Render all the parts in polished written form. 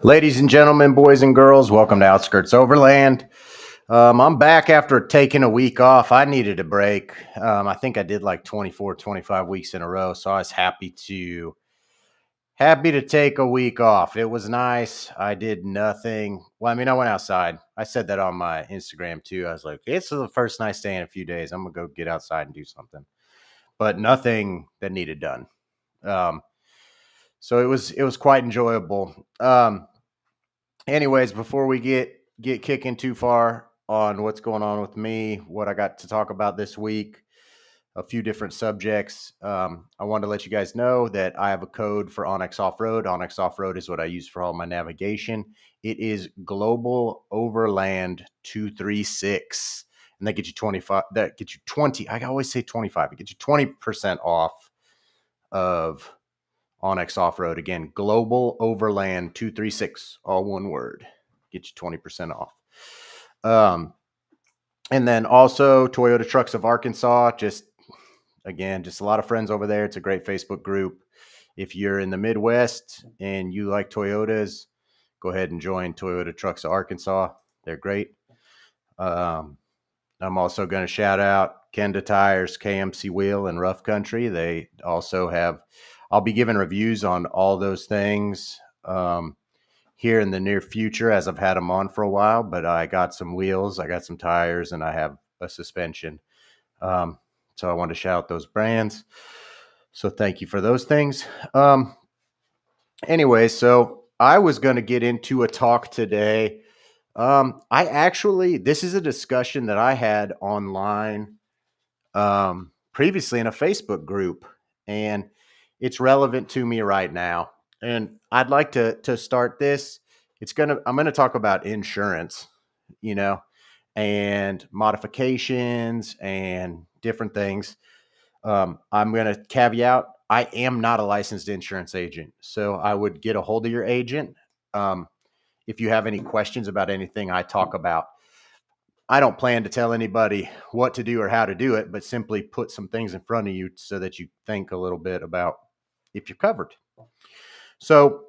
Ladies and gentlemen, boys and girls, welcome to Outskirts Overland. I'm back after taking a week off. I needed a break. I think I did like 24, 25 weeks in a row, so I was happy to take a week off. It was nice. I did nothing. Well, I mean, I went outside. I said that on my Instagram too. I was like, it's the first nice day in a few days. I'm gonna go get outside and do something, but nothing that needed done. Um, so it was quite enjoyable. Anyways, before we get kicking too far on what's going on with me, what I got to talk about this week, a few different subjects. I wanted to let you guys know that I have a code for Onyx Off Road. Onyx Off Road is what I use for all my navigation. It is Global Overland 236, and that gets you 25. That gets you 20. I always say 25. It gets you 20% off of Onyx Off Road. Again, Global Overland 236, all one word. Get you 20% off. And then also Toyota Trucks of Arkansas. Just a lot of friends over there. It's a great Facebook group. If you're in the Midwest and you like Toyotas, go ahead and join Toyota Trucks of Arkansas. They're great. I'm also going to shout out Kenda Tires, KMC Wheel, and Rough Country. They also have, I'll be giving reviews on all those things here in the near future, as I've had them on for a while, but I got some wheels, I got some tires, and I have a suspension. So I want to shout out those brands. So thank you for those things. Anyway, so I was going to get into a talk today. This is a discussion that I had online previously in a Facebook group, and it's relevant to me right now. And I'd like to start this. I'm going to talk about insurance, and modifications and different things. I'm going to caveat, I am not a licensed insurance agent, so I would get a hold of your agent. If you have any questions about anything I talk about, I don't plan to tell anybody what to do or how to do it, but simply put some things in front of you so that you think a little bit about if you're covered. So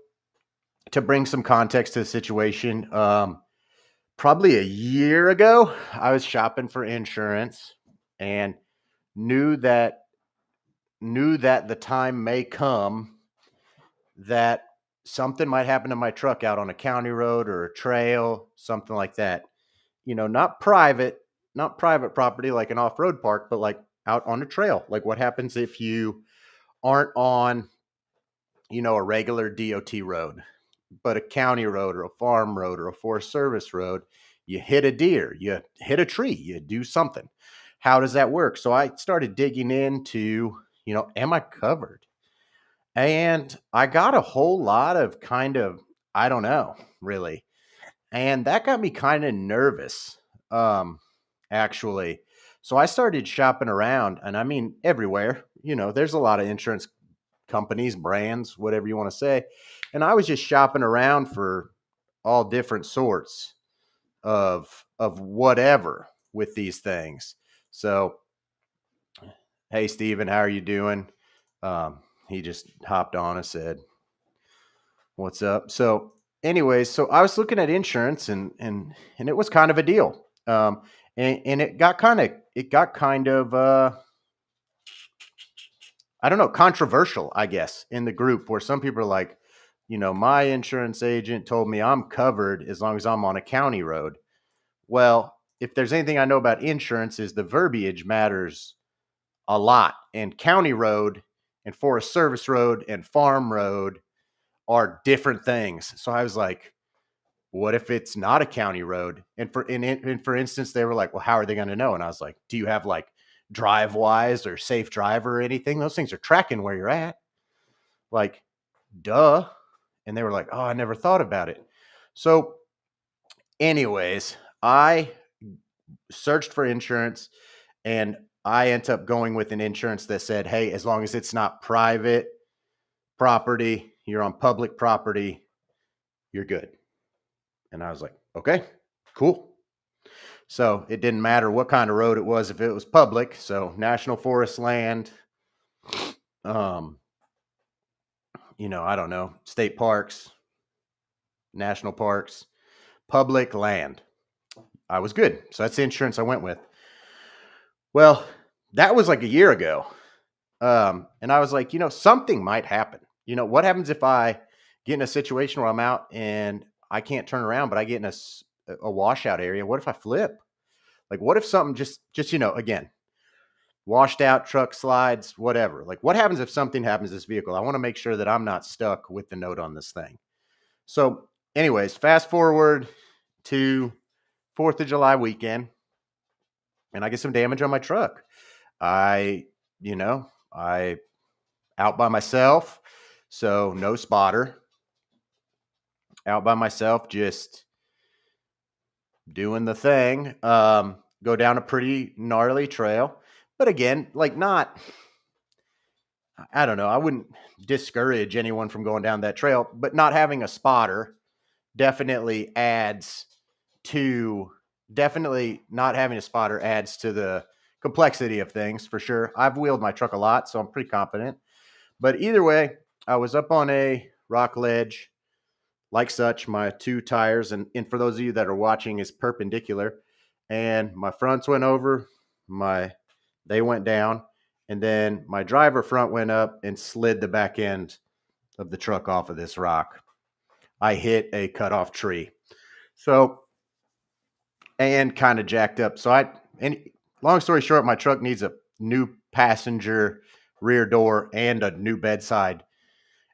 to bring some context to the situation, probably a year ago, I was shopping for insurance and knew that the time may come that something might happen to my truck out on a county road or a trail, something like that. Not private property like an off-road park, but like out on a trail. Like what happens if you aren't on, a regular DOT road, but a county road or a farm road or a Forest Service road, you hit a deer, you hit a tree, you do something. How does that work? So I started digging into, am I covered? And I got a whole lot of I don't know, really. And that got me kind of nervous, actually. So I started shopping around, and I mean, everywhere. There's a lot of insurance companies, brands, whatever you want to say. And I was just shopping around for all different sorts of whatever with these things. So, hey, Steven, how are you doing? He just hopped on and said, what's up? So anyways, so I was looking at insurance and it was kind of a deal. And it got kind of I don't know, controversial, I guess, in the group where some people are like, my insurance agent told me I'm covered as long as I'm on a county road. Well, if there's anything I know about insurance is the verbiage matters a lot. And county road and Forest Service road and farm road are different things. So I was like, what if it's not a county road? And for instance, they were like, well, how are they going to know? And I was like, do you have like DriveWise or Safe Driver or anything? Those things are tracking where you're at. Like, duh. And they were like, oh, I never thought about it. So anyways, I searched for insurance and I ended up going with an insurance that said, hey, as long as it's not private property, you're on public property, you're good. And I was like, okay, cool. So it didn't matter what kind of road it was if it was public. So national forest land, I don't know, state parks, national parks, public land. I was good. So that's the insurance I went with. Well, that was like a year ago. And I was like, something might happen. What happens if I get in a situation where I'm out and I can't turn around, but I get in a washout area? What if I flip? Like, what if something just again, washed out, truck slides, whatever. Like, what happens if something happens to this vehicle? I want to make sure that I'm not stuck with the note on this thing. So, anyways, fast forward to 4th of July weekend, and I get some damage on my truck. I out by myself, so no spotter. Out by myself, just doing the thing. Go down a pretty gnarly trail, but again, like I don't know. I wouldn't discourage anyone from going down that trail, but not having a spotter definitely adds to definitely not having a spotter adds to the complexity of things for sure. I've wheeled my truck a lot, so I'm pretty confident. But either way, I was up on a rock ledge like such. My two tires, and for those of you that are watching, is perpendicular, and my fronts went over, they went down, and then my driver front went up and slid the back end of the truck off of this rock. I hit a cutoff tree. So, and kind of jacked up. So long story short, my truck needs a new passenger rear door and a new bedside,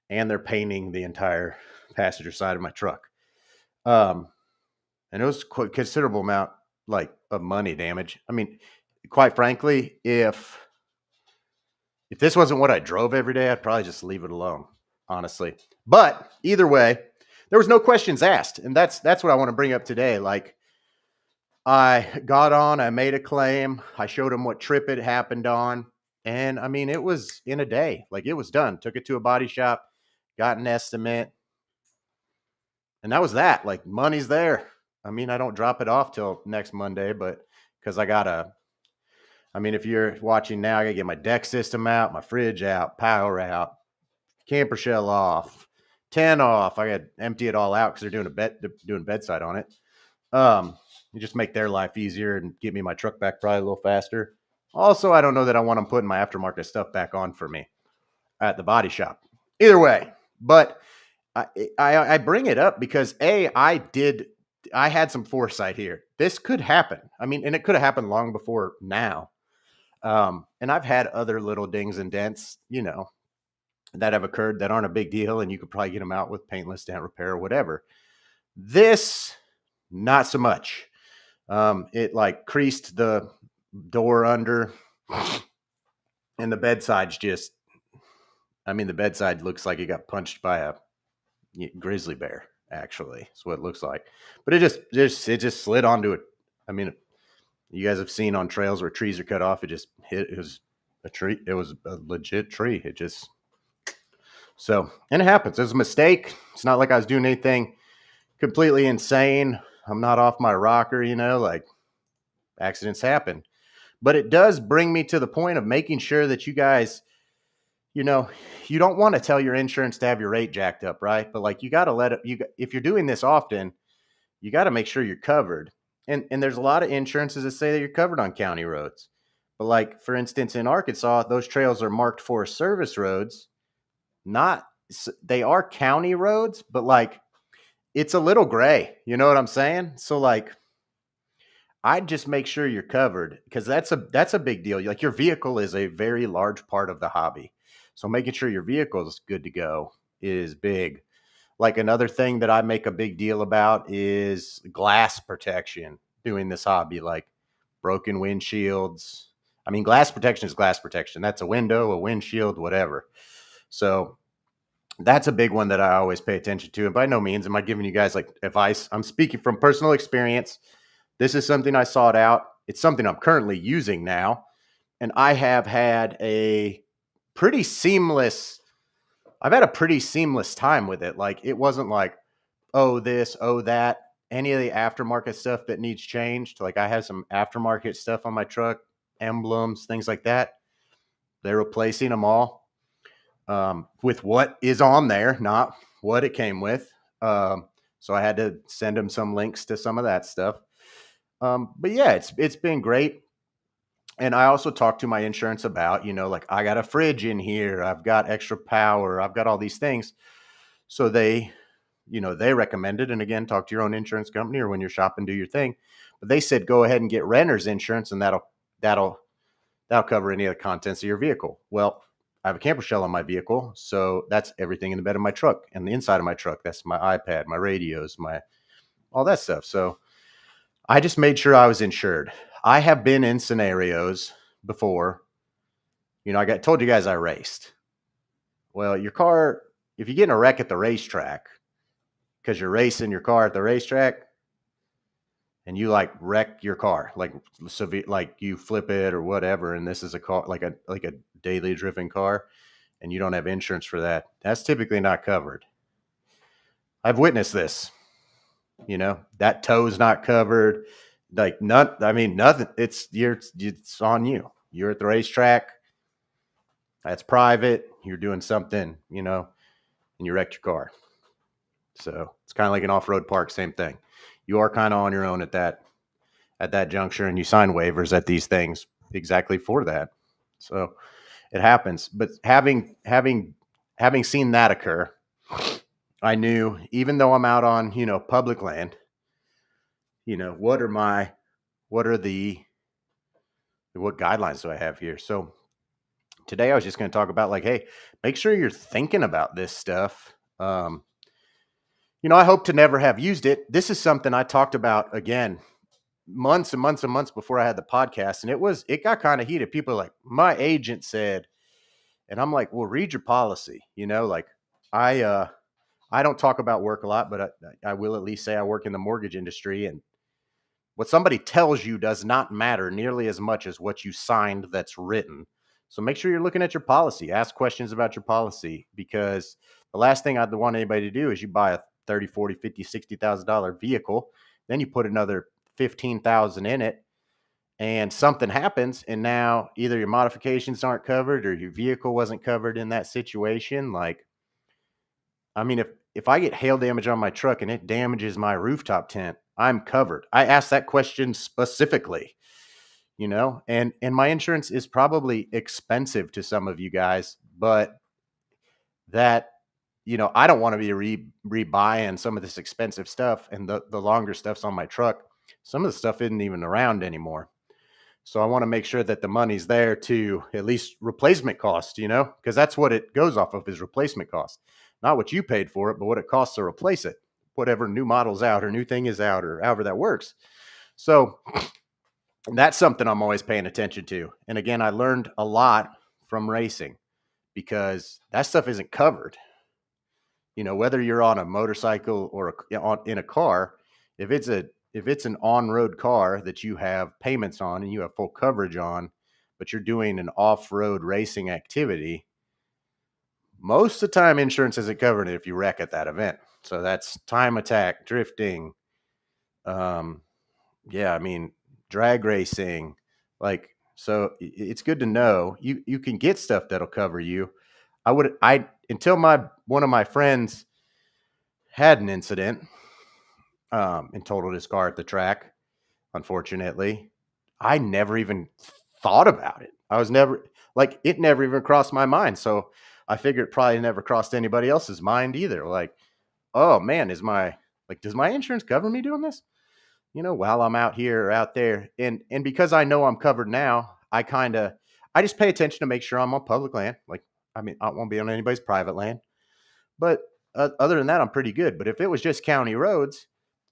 and they're painting the entire passenger side of my truck. And it was quite considerable amount of money damage. I mean, quite frankly, if this wasn't what I drove every day, I'd probably just leave it alone, honestly. But either way, there was no questions asked. And that's what I want to bring up today. Like, I got on, I made a claim, I showed them what trip it happened on. And I mean, it was in a day. Like, it was done. Took it to a body shop, got an estimate. And that was that. Like, money's there. I mean, I don't drop it off till next Monday, but because if you're watching now, I got to get my deck system out, my fridge out, power out, camper shell off, tent off. I got to empty it all out because they're doing bedside on it. You just make their life easier and get me my truck back probably a little faster. Also, I don't know that I want them putting my aftermarket stuff back on for me at the body shop. Either way, but I bring it up because I had some foresight here. This could happen. I mean, and it could have happened long before now. And I've had other little dings and dents, that have occurred that aren't a big deal, and you could probably get them out with paintless dent repair or whatever. This, not so much. It creased the door under, and the bedside's the bedside looks like it got punched by a grizzly bear. Actually, is what it looks like. But it just slid onto it. I mean, you guys have seen on trails where trees are cut off. It just hit. It was a tree. It was a legit tree. And it happens. It's a mistake. It's not like I was doing anything completely insane. I'm not off my rocker, accidents happen. But it does bring me to the point of making sure that you guys, you don't want to tell your insurance to have your rate jacked up, right? But you got to let it, if you're doing this often, you got to make sure you're covered. And there's a lot of insurances that say that you're covered on county roads. But for instance, in Arkansas, those trails are marked for service roads. They are county roads, but it's a little gray. You know what I'm saying? So I'd just make sure you're covered, because that's a big deal. Your vehicle is a very large part of the hobby. So making sure your vehicle is good to go is big. Another thing that I make a big deal about is glass protection doing this hobby, broken windshields. I mean, glass protection is glass protection. That's a window, a windshield, whatever. So that's a big one that I always pay attention to. And by no means am I giving you guys advice. I'm speaking from personal experience. This is something I sought out. It's something I'm currently using now. And I've had a pretty seamless time with it. It wasn't oh, this, oh, that, any of the aftermarket stuff that needs changed. I have some aftermarket stuff on my truck, emblems, things like that. They're replacing them all with what is on there, not what it came with. So I had to send them some links to some of that stuff. But yeah, it's been great. And I also talked to my insurance about, like I got a fridge in here, I've got extra power, I've got all these things. So they recommended, and again, talk to your own insurance company or when you're shopping, do your thing. But they said go ahead and get renter's insurance, and that'll cover any of the contents of your vehicle. Well, I have a camper shell on my vehicle, so that's everything in the bed of my truck and the inside of my truck. That's my iPad, my radios, my all that stuff. So I just made sure I was insured. I have been in scenarios before. I told you guys I raced. Well, your car, if you get in a wreck at the racetrack because you're racing your car at the racetrack and you like wreck your car, like severe, like you flip it or whatever, and this is a car like a daily driven car, and you don't have insurance for that, that's typically not covered. I've witnessed this. That toe's not covered. Like nothing. It's on you. You're at the racetrack. That's private. You're doing something, and you wrecked your car. So it's kind of like an off-road park, same thing. You are kind of on your own at that juncture, and you sign waivers at these things exactly for that. So it happens. But having seen that occur, I knew, even though I'm out on, public land, what guidelines do I have here? So today I was just going to talk about like, hey, make sure you're thinking about this stuff. I hope to never have used it. This is something I talked about again months and months and months before I had the podcast, and it got kind of heated. People are like, my agent said, and I'm like, well, read your policy. Like I don't talk about work a lot, but I will at least say I work in the mortgage industry, and what somebody tells you does not matter nearly as much as what you signed that's written. So make sure you're looking at your policy. Ask questions about your policy, because the last thing I'd want anybody to do is you buy a 30, 40, 50, $60,000 vehicle. Then you put another 15,000 in it and something happens. And now either your modifications aren't covered or your vehicle wasn't covered in that situation. Like, if I get hail damage on my truck and it damages my rooftop tent, I'm covered. I asked that question specifically, and my insurance is probably expensive to some of you guys, but that, I don't want to be rebuying some of this expensive stuff, and the longer stuff's on my truck. Some of the stuff isn't even around anymore. So I want to make sure that the money's there to at least replacement cost, because that's what it goes off of, is replacement cost. Not what you paid for it, but what it costs to replace it, whatever new model's out or new thing is out or however that works. So that's something I'm always paying attention to. And again, I learned a lot from racing because that stuff isn't covered. Whether you're on a motorcycle or in a car, if it's an on-road car that you have payments on and you have full coverage on, but you're doing an off-road racing activity, most of the time insurance isn't covering it if you wreck at that event. So that's time attack, drifting, drag racing. So it's good to know you can get stuff that'll cover you. Until one of my friends had an incident and totaled his car at the track. Unfortunately, I never even thought about it. It never even crossed my mind. So I figured it probably never crossed anybody else's mind either. Like, oh man, does my insurance cover me doing this? While I'm out here or out there. And because I know I'm covered now, I just pay attention to make sure I'm on public land. I won't be on anybody's private land. But other than that, I'm pretty good. But if it was just county roads,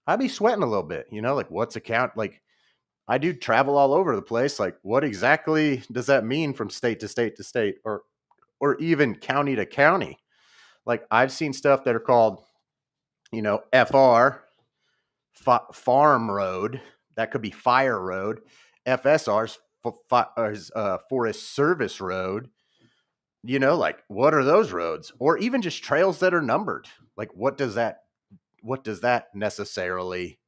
I'd be sweating a little bit, what's a count? Like, I do travel all over the place. Like, what exactly does that mean from state to state to state, or even county to county? Like, I've seen stuff that are called, FR, farm road. That could be fire road. FSR's forest service road. What are those roads? Or even just trails that are numbered. Like, what does that necessarily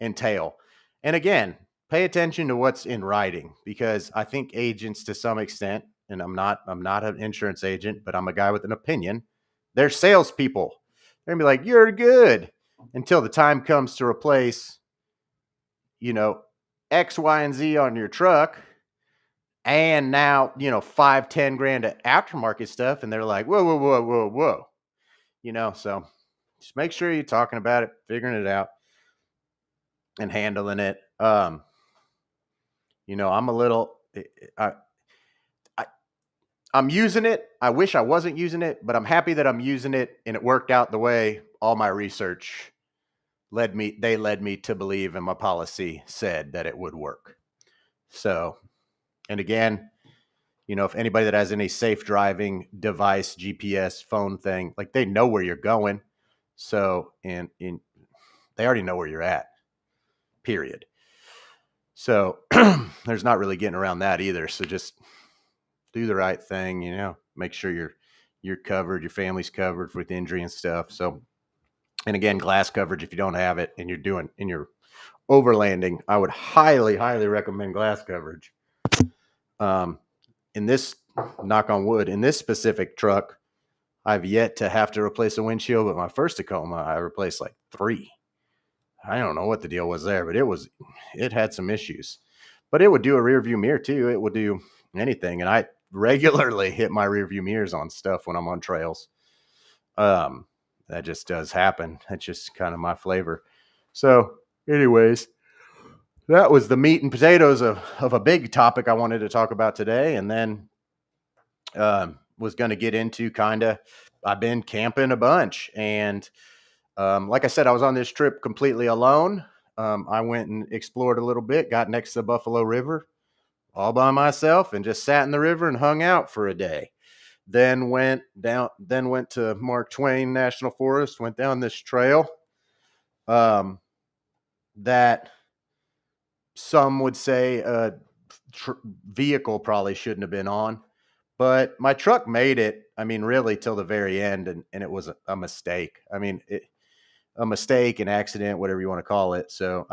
entail? And again, pay attention to what's in writing, because I think agents, to some extent, and I'm not an insurance agent, but I'm a guy with an opinion. They're salespeople. They're gonna be like, you're good. until the time comes to replace, you know, X, Y, and Z on your truck. And now, 5, 10 grand of aftermarket stuff. And they're like, whoa, whoa, whoa, whoa, whoa. So just make sure you're talking about it, figuring it out and handling it. I'm a little, I, I, I'm using it. I wish I wasn't using it, but I'm happy that I'm using it, and it worked out the way all my research led me to believe, and my policy said that it would work. So, and again, if anybody that has any safe driving device, GPS, phone thing, like they know where you're going. So, and they already know where you're at, period. So there's not really getting around that either. So just do the right thing, make sure you're covered, your family's covered with injury and stuff. So, and again, glass coverage, if you don't have it and you're overlanding, I would highly, highly recommend glass coverage. In this, knock on wood, in this specific truck, I've yet to have to replace a windshield, but my first Tacoma, I replaced like 3. I don't know what the deal was there, but it had some issues. But it would do a rear view mirror too. It would do anything, and I regularly hit my rear view mirrors on stuff when I'm on trails. That just does happen. That's just kind of my flavor. So, anyways, that was the meat and potatoes of a big topic I wanted to talk about today, and then was going to get into I've been camping a bunch, and like I said, I was on this trip completely alone. I went and explored a little bit, got next to the Buffalo River all by myself, and just sat in the river and hung out for a day. Then went to Mark Twain National Forest, went down this trail that some would say a vehicle probably shouldn't have been on. But my truck made it, really till the very end, and it was a mistake. A mistake, an accident, whatever you want to call it. So,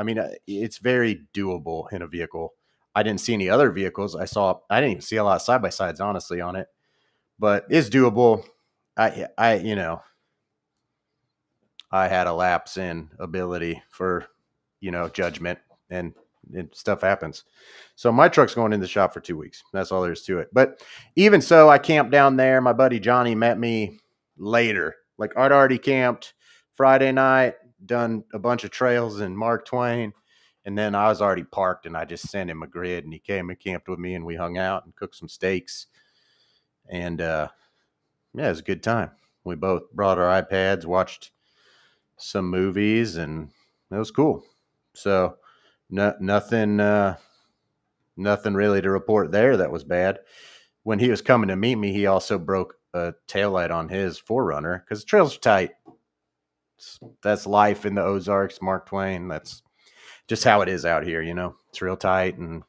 it's very doable in a vehicle. I didn't see any other vehicles. I didn't even see a lot of side-by-sides, honestly, on it. But it's doable. I had a lapse in ability for, judgment, and stuff happens. So my truck's going in the shop for 2 weeks. That's all there is to it. But even so, I camped down there. My buddy Johnny met me later. Like, I'd already camped Friday night, done a bunch of trails in Mark Twain, and then I was already parked, and I just sent him a grid, and he came and camped with me, and we hung out and cooked some steaks. And yeah, it was a good time. We both brought our iPads, watched some movies, and it was cool. So nothing really to report there that was bad. When he was coming to meet me, he also broke a taillight on his 4Runner because the trails are tight. That's life in the Ozarks, Mark Twain. That's just how it is out here, It's real tight, and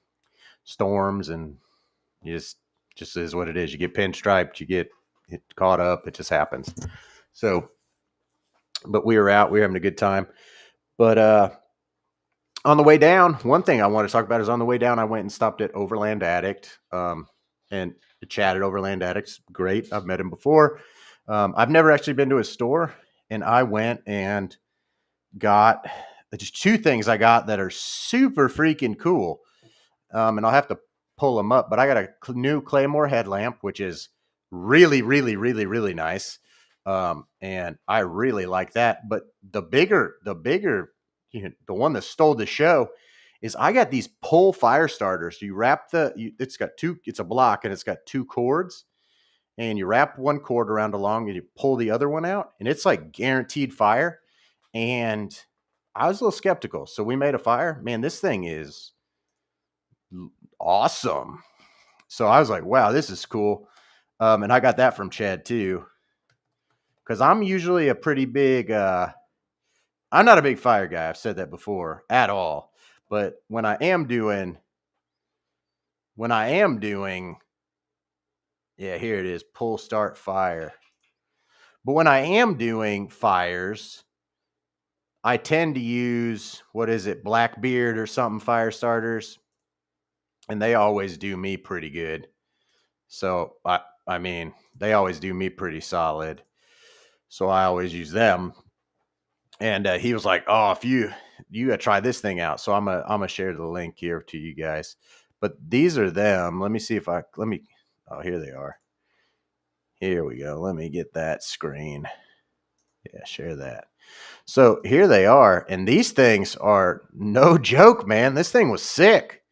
storms, and you just is what it is. You get pinstriped, you get caught up. It just happens. So, but we were having a good time. But on the way down, one thing I want to talk about is on the way down, I went and stopped at Overland Addict, and chatted. Overland Addict's great. I've met him before. I've never actually been to his store, and I went and got just 2 things I got that are super freaking cool. And I'll have to pull them up, but I got a new Claymore headlamp, which is really, really, really, really nice. And I really like that. But the bigger, the one that stole the show is I got these pull fire starters. You wrap it's a block, and it's got 2 cords, and you wrap one cord around along, and you pull the other one out, and it's like guaranteed fire. And I was a little skeptical. So we made a fire. Man, this thing is awesome. So I was like, wow, this is cool. And I got that from Chad too, because I'm usually a pretty big, I'm not a big fire guy. I've said that before at all. But when I am doing, yeah, here it is, pull start fire. But when I am doing fires, I tend to use, what is it, Blackbeard or something fire starters. And they always do me pretty good. So, they always do me pretty solid. So I always use them. And he was like, "Oh, if you gotta try this thing out." So I'm gonna share the link here to you guys. But these are them. Let me see if I let me. Oh, here they are. Here we go. Let me get that screen. Yeah, share that. So here they are, and these things are no joke, man. This thing was sick,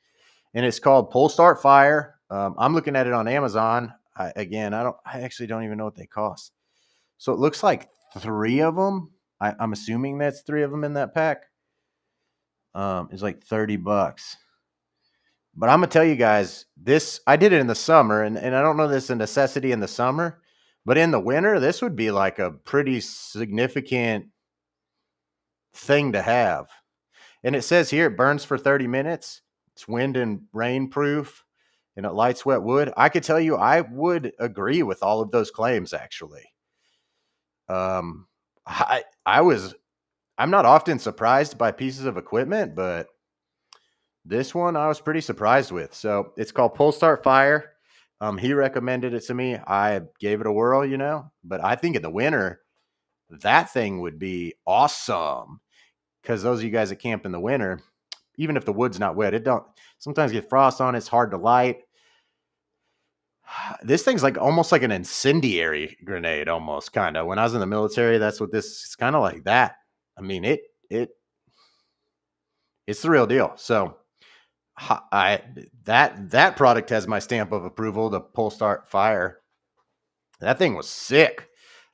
and it's called Pull Start Fire. I'm looking at it on Amazon. I actually don't even know what they cost. So it looks like three of them. I'm assuming that's three of them in that pack. It's like $30. But I'm gonna tell you guys, this I did it in the summer, and I don't know this is a necessity in the summer, but in the winter, this would be like a pretty significant thing to have. And it says here it burns for 30 minutes. It's wind and rain proof, and it lights wet wood. I could tell you, I would agree with all of those claims. Actually, um, I was I'm not often surprised by pieces of equipment, but this one I was pretty surprised with. So it's called Pull Start Fire. He recommended it to me. I gave it a whirl, but I think in the winter, that thing would be awesome. Because those of you guys that camp in the winter, even if the wood's not wet, it don't sometimes get frost on it. It's hard to light. This thing's like almost like an incendiary grenade, almost kind of. When I was in the military, that's what this is kind of like that. I mean, it's the real deal. So that product has my stamp of approval. The Pull Start Fire. That thing was sick.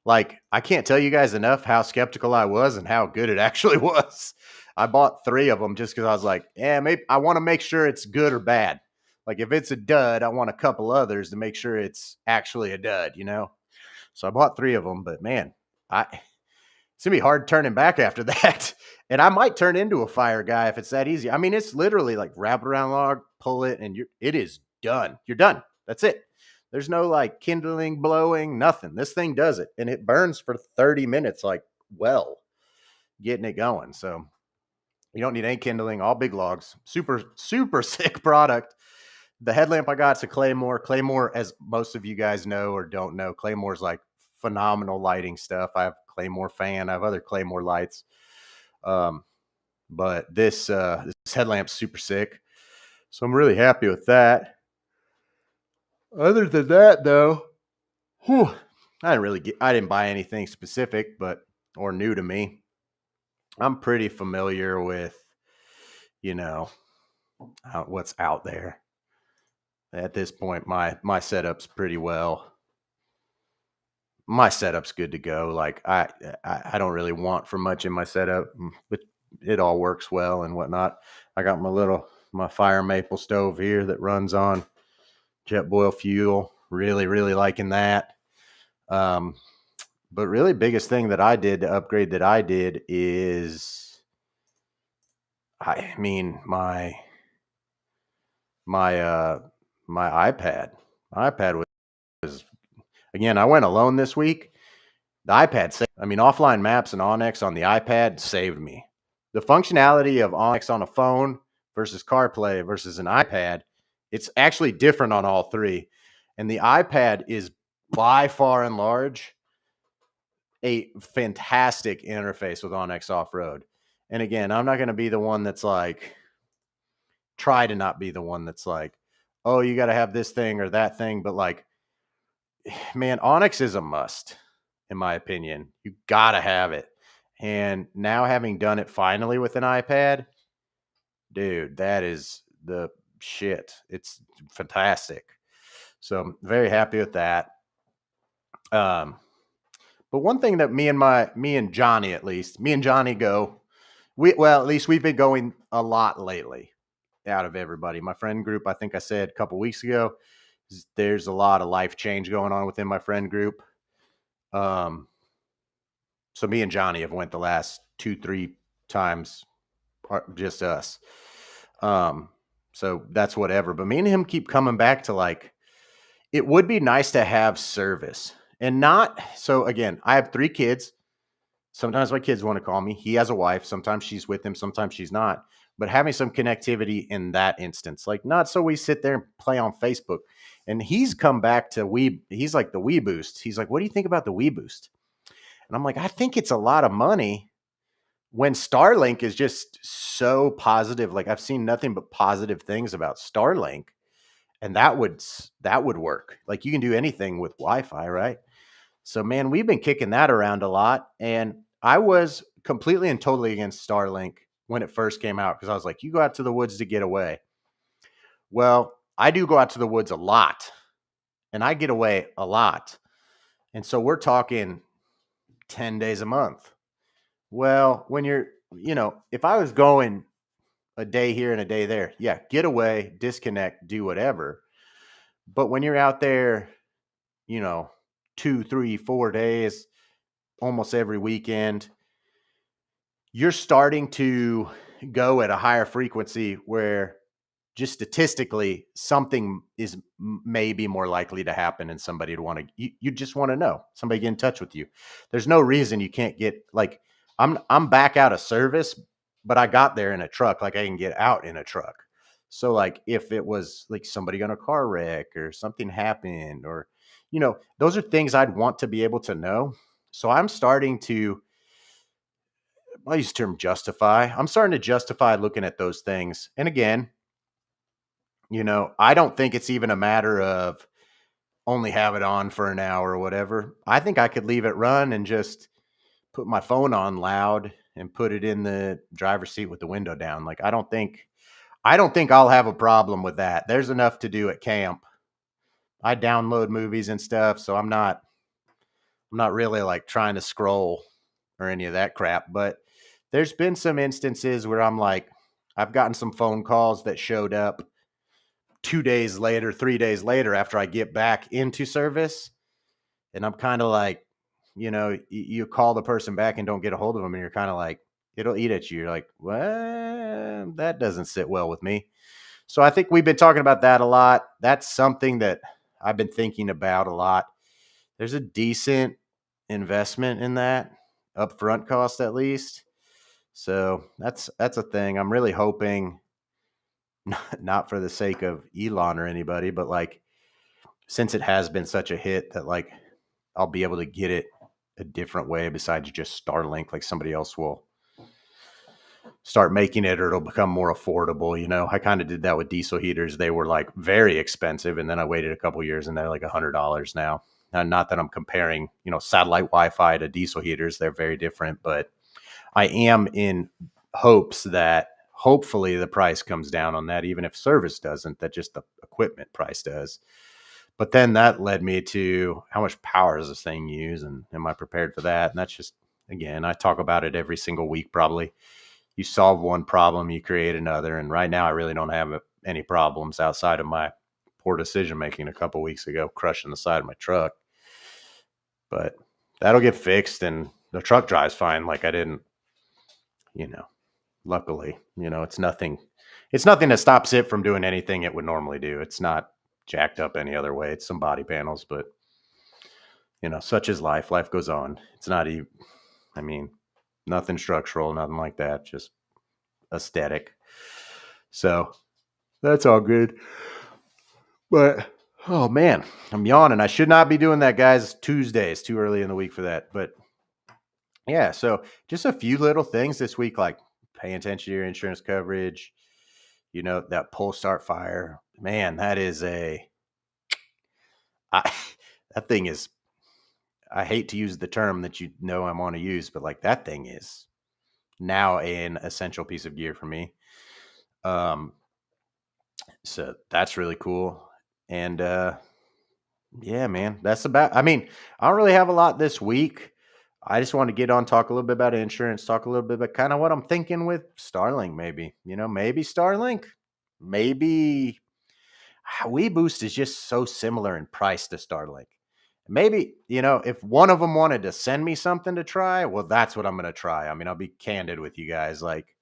Like, I can't tell you guys enough how skeptical I was and how good it actually was. I bought three of them just because I was like, maybe I want to make sure it's good or bad. Like, if it's a dud, I want a couple others to make sure it's actually a dud. So I bought three of them, but man, it's gonna be hard turning back after that. And I might turn into a fire guy if it's that easy. I mean, it's literally like wrap it around log, pull it, and it is done. You're done. That's it. There's no like kindling, blowing, nothing. This thing does it, and it burns for 30 minutes, like getting it going. So you don't need any kindling, all big logs. Super, super sick product. The headlamp I got is a Claymore. Claymore, as most of you guys know or don't know, Claymore's like phenomenal lighting stuff. I have Claymore fan. I have other Claymore lights. But this headlamp's super sick. So I'm really happy with that. Other than that, though, I didn't buy anything specific, or new to me. I'm pretty familiar with, what's out there. At this point, my setup's pretty well. My setup's good to go. Like I don't really want for much in my setup, but it all works well and whatnot. I got my fire maple stove here that runs on Jetboil fuel. Really, really liking that. But really biggest thing that I did to upgrade that I did is, my iPad. My iPad was again, I went alone this week. The iPad saved, offline maps and Onyx on the iPad saved me. The functionality of Onyx on a phone versus CarPlay versus an iPad, it's actually different on all three. And the iPad is by far and large a fantastic interface with Onyx Off-Road. And again, I'm not going to be the one that's like, try to not be the one that's like, oh, you got to have this thing or that thing. But like, man, Onyx is a must, in my opinion. You got to have it. And now having done it finally with an iPad, dude, that is the shit. It's fantastic. So I'm very happy with that. But one thing that me and Johnny, at least, me and Johnny at least we've been going a lot lately out of everybody. My friend group, I think I said a couple weeks ago, there's a lot of life change going on within my friend group. So me and Johnny have went the last 2-3 times, just us. So that's whatever. But me and him keep coming back to like, it would be nice to have service and not. So again, I have 3 kids. Sometimes my kids want to call me. He has a wife. Sometimes she's with him. Sometimes she's not. But having some connectivity in that instance, like not so we sit there and play on Facebook. And he's come back to he's like the Wii Boost. He's like, what do you think about the Wii Boost? And I'm like, I think it's a lot of money, when Starlink is just so positive, like I've seen nothing but positive things about Starlink, and that would work. Like you can do anything with Wi-Fi, right? So man, we've been kicking that around a lot, and I was completely and totally against Starlink when it first came out because I was like, you go out to the woods to get away. Well, I do go out to the woods a lot, and I get away a lot. And so we're talking 10 days a month. Well, when if I was going a day here and a day there, yeah, get away, disconnect, do whatever. But when you're out there, you know, 2, 3, 4 days, almost every weekend, you're starting to go at a higher frequency where just statistically something is maybe more likely to happen and somebody to want to you just want to know somebody get in touch with you. There's no reason you can't get like I'm back out of service, but I got there in a truck. Like I can get out in a truck. So like if it was like somebody got a car wreck or something happened or those are things I'd want to be able to know. So I'm starting to, I use the term justify. I'm starting to justify looking at those things. And again, I don't think it's even a matter of only have it on for an hour or whatever. I think I could leave it run and just put my phone on loud and put it in the driver's seat with the window down. Like I don't think I'll have a problem with that. There's enough to do at camp. I download movies and stuff, so I'm not really like trying to scroll or any of that crap, but there's been some instances where I'm like I've gotten some phone calls that showed up 2 days later, 3 days later after I get back into service. And I'm kind of like, you call the person back and don't get a hold of them. And you're kind of like, it'll eat at you. You're like, well, that doesn't sit well with me. So I think we've been talking about that a lot. That's something that I've been thinking about a lot. There's a decent investment in that upfront cost, at least. So that's a thing. I'm really hoping, not for the sake of Elon or anybody, but like since it has been such a hit that like I'll be able to get it a different way besides just Starlink. Like somebody else will start making it or it'll become more affordable. I kind of did that with diesel heaters. They were like very expensive. And then I waited a couple years and they're like $100 now. Not that I'm comparing, satellite Wi-Fi to diesel heaters. They're very different, but I am in hopes that hopefully the price comes down on that, even if service doesn't, that just the equipment price does. But then that led me to how much power does this thing use and am I prepared for that? And that's just, again, I talk about it every single week probably. You solve one problem, you create another. And right now I really don't have any problems outside of my poor decision making a couple weeks ago, crushing the side of my truck. But that'll get fixed and the truck drives fine. Like I didn't, luckily, it's nothing that stops it from doing anything it would normally do. It's not jacked up any other way. It's some body panels, but such is life. Life goes on. It's not even, nothing structural, nothing like that. Just aesthetic. So that's all good. But oh man, I'm yawning. I should not be doing that, guys. Tuesday is too early in the week for that. But yeah, so just a few little things this week, like paying attention to your insurance coverage. That pull start fire. Man, that is that thing is, I hate to use the term that I want to use, but like that thing is now an essential piece of gear for me. So that's really cool. And yeah, man, that's about, I don't really have a lot this week. I just want to get on, talk a little bit about insurance, talk a little bit about kind of what I'm thinking with Starlink, maybe, maybe Starlink, maybe WeBoost is just so similar in price to Starlink. Maybe, if one of them wanted to send me something to try, well, that's what I'm going to try. I'll be candid with you guys. Like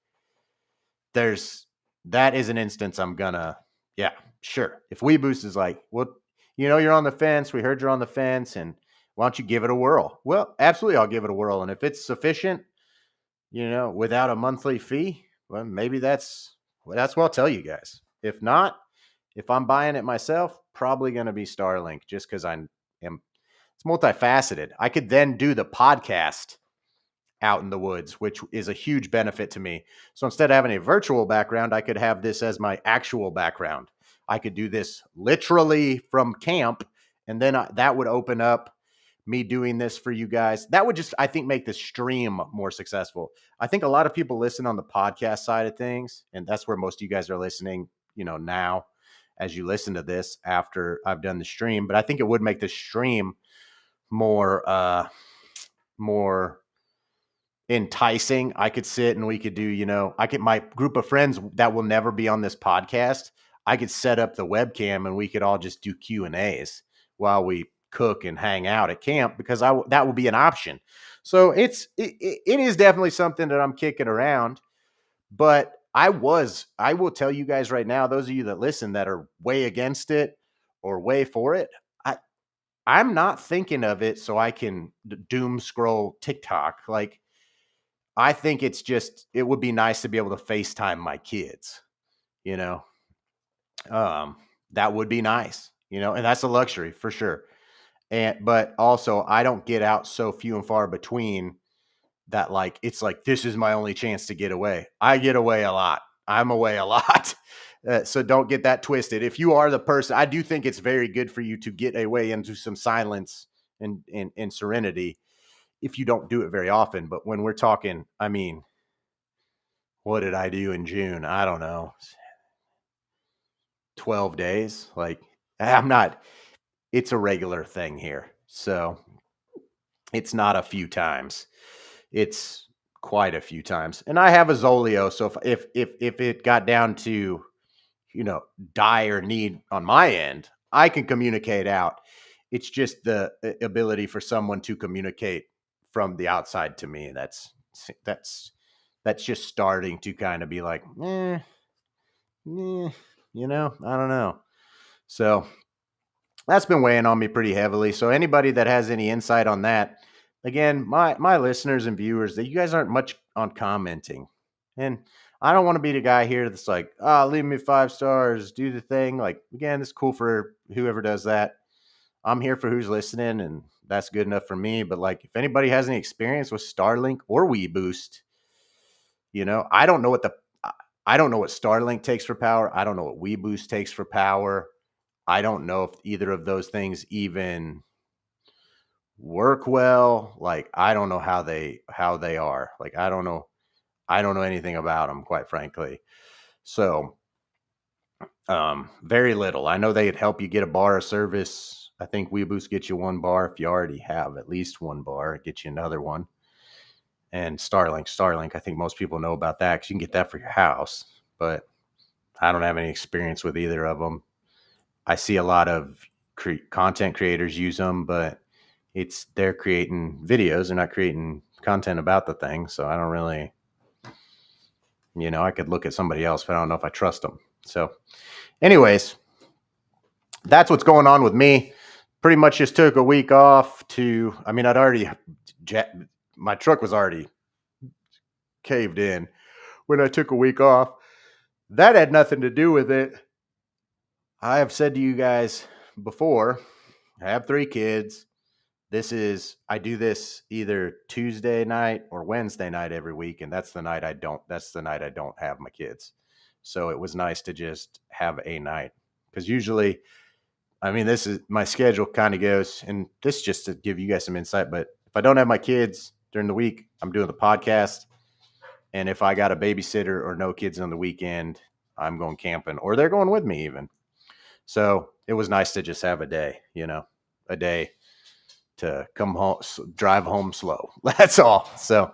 that is an instance I'm gonna, yeah, sure. If WeBoost is like, well, you're on the fence. We heard you're on the fence and why don't you give it a whirl? Well, absolutely. I'll give it a whirl. And if it's sufficient, without a monthly fee, well, maybe that's what I'll tell you guys. If not, if I'm buying it myself, probably going to be Starlink just because it's multifaceted. I could then do the podcast out in the woods, which is a huge benefit to me. So instead of having a virtual background, I could have this as my actual background. I could do this literally from camp, and then that would open up me doing this for you guys. That would just, I think, make the stream more successful. I think a lot of people listen on the podcast side of things, and that's where most of you guys are listening, now as you listen to this after I've done the stream. But I think it would make the stream more enticing. I could sit and we could do, my group of friends that will never be on this podcast. I could set up the webcam and we could all just do Q&As while we cook and hang out at camp, because that will be an option. So it is definitely something that I'm kicking around, but I will tell you guys right now, those of you that listen that are way against it or way for it, I'm not thinking of it so I can doom scroll TikTok. Like, I think it would be nice to be able to FaceTime my kids, you know? That would be nice, and that's a luxury for sure. But also I don't get out so few and far between that, like, it's like, this is my only chance to get away. I get away a lot. I'm away a lot. So don't get that twisted. If you are the person, I do think it's very good for you to get away into some silence and serenity if you don't do it very often. But when we're talking, I mean, what did I do in June? I don't know. 12 days. Like, it's a regular thing here. So it's not a few times. It's quite a few times. And I have a Zolio. So if it got down to, dire need on my end, I can communicate out. It's just the ability for someone to communicate from the outside to me. That's just starting to kind of be like, I don't know. So that's been weighing on me pretty heavily. So anybody that has any insight on that, again, my listeners and viewers, that you guys aren't much on commenting. And I don't want to be the guy here that's like, leave me 5 stars, do the thing. Like, again, it's cool for whoever does that. I'm here for who's listening, and that's good enough for me. But like, if anybody has any experience with Starlink or WeBoost, I don't know what Starlink takes for power. I don't know what WeBoost takes for power. I don't know if either of those things even work well. Like, I don't know how they are. Like, I don't know anything about them, quite frankly. So, very little. I know they'd help you get a bar of service. I think WeBoost gets you 1 bar. If you already have at least 1 bar, it gets you another one. And Starlink, I think most people know about that because you can get that for your house. But I don't have any experience with either of them. I see a lot of content creators use them, but they're creating videos. They're not creating content about the thing. So I don't really, I could look at somebody else, but I don't know if I trust them. So anyways, that's what's going on with me. Pretty much just took a week off my truck was already caved in when I took a week off. That had nothing to do with it. I have said to you guys before, I have 3 kids. I do this either Tuesday night or Wednesday night every week. And that's the night I don't have my kids. So it was nice to just have a night, because usually, this is my schedule kind of goes, and this just to give you guys some insight. But if I don't have my kids during the week, I'm doing the podcast. And if I got a babysitter or no kids on the weekend, I'm going camping, or they're going with me even. So it was nice to just have a day to come home, drive home slow. That's all. So,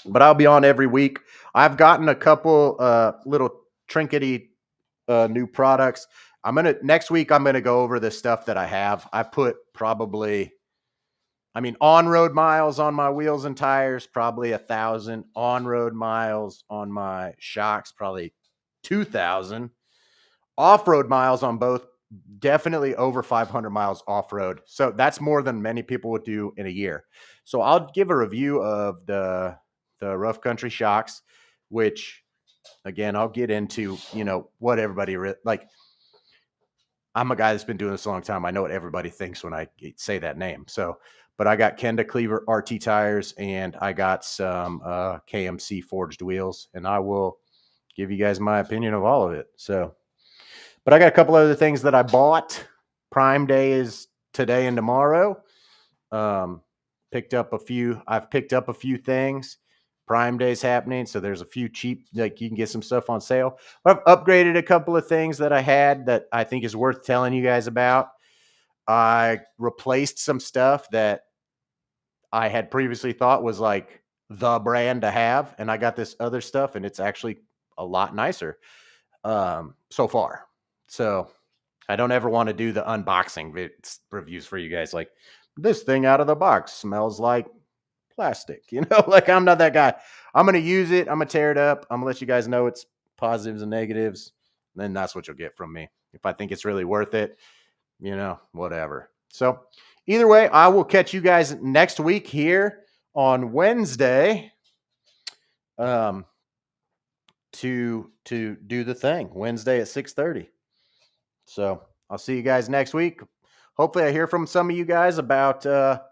but I'll be on every week. I've gotten a couple little trinkety new products. Next week, I'm going to go over the stuff that I have. I put probably, on-road miles on my wheels and tires, probably 1,000. On-road miles on my shocks, probably 2,000. Off-road miles on both, definitely over 500 miles off-road. So that's more than many people would do in a year. So I'll give a review of the rough country shocks, which, again, I'll get into, what everybody like. I'm a guy that's been doing this a long time. I know what everybody thinks when I say that name. So, but I got Kenda Cleaver RT tires, and I got some KMC forged wheels, and I will give you guys my opinion of all of it. So, but I got a couple other things that I bought. Prime Day is today and tomorrow. Um, I've picked up a few things. Prime Day's happening, so there's a few cheap, like you can get some stuff on sale. But I've upgraded a couple of things that I had that I think is worth telling you guys about. I replaced some stuff that I had previously thought was like the brand to have, and I got this other stuff, and it's actually a lot nicer so far. So I don't ever want to do the unboxing reviews for you guys. Like, this thing out of the box smells like plastic, like I'm not that guy. I'm going to use it. I'm going to tear it up. I'm going to let you guys know its positives and negatives. Then that's what you'll get from me. If I think it's really worth it, whatever. So either way, I will catch you guys next week here on Wednesday to do the thing. Wednesday at 6:30. So I'll see you guys next week. Hopefully I hear from some of you guys about the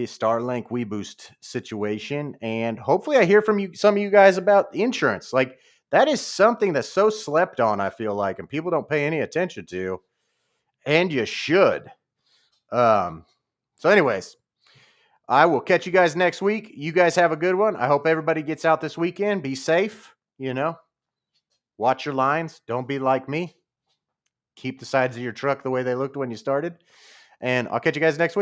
Starlink WeBoost situation. And hopefully I hear from some of you guys about insurance. Like, that is something that's so slept on, I feel like, and people don't pay any attention to. And you should. So anyways, I will catch you guys next week. You guys have a good one. I hope everybody gets out this weekend. Be safe, watch your lines. Don't be like me. Keep the sides of your truck the way they looked when you started. And I'll catch you guys next week.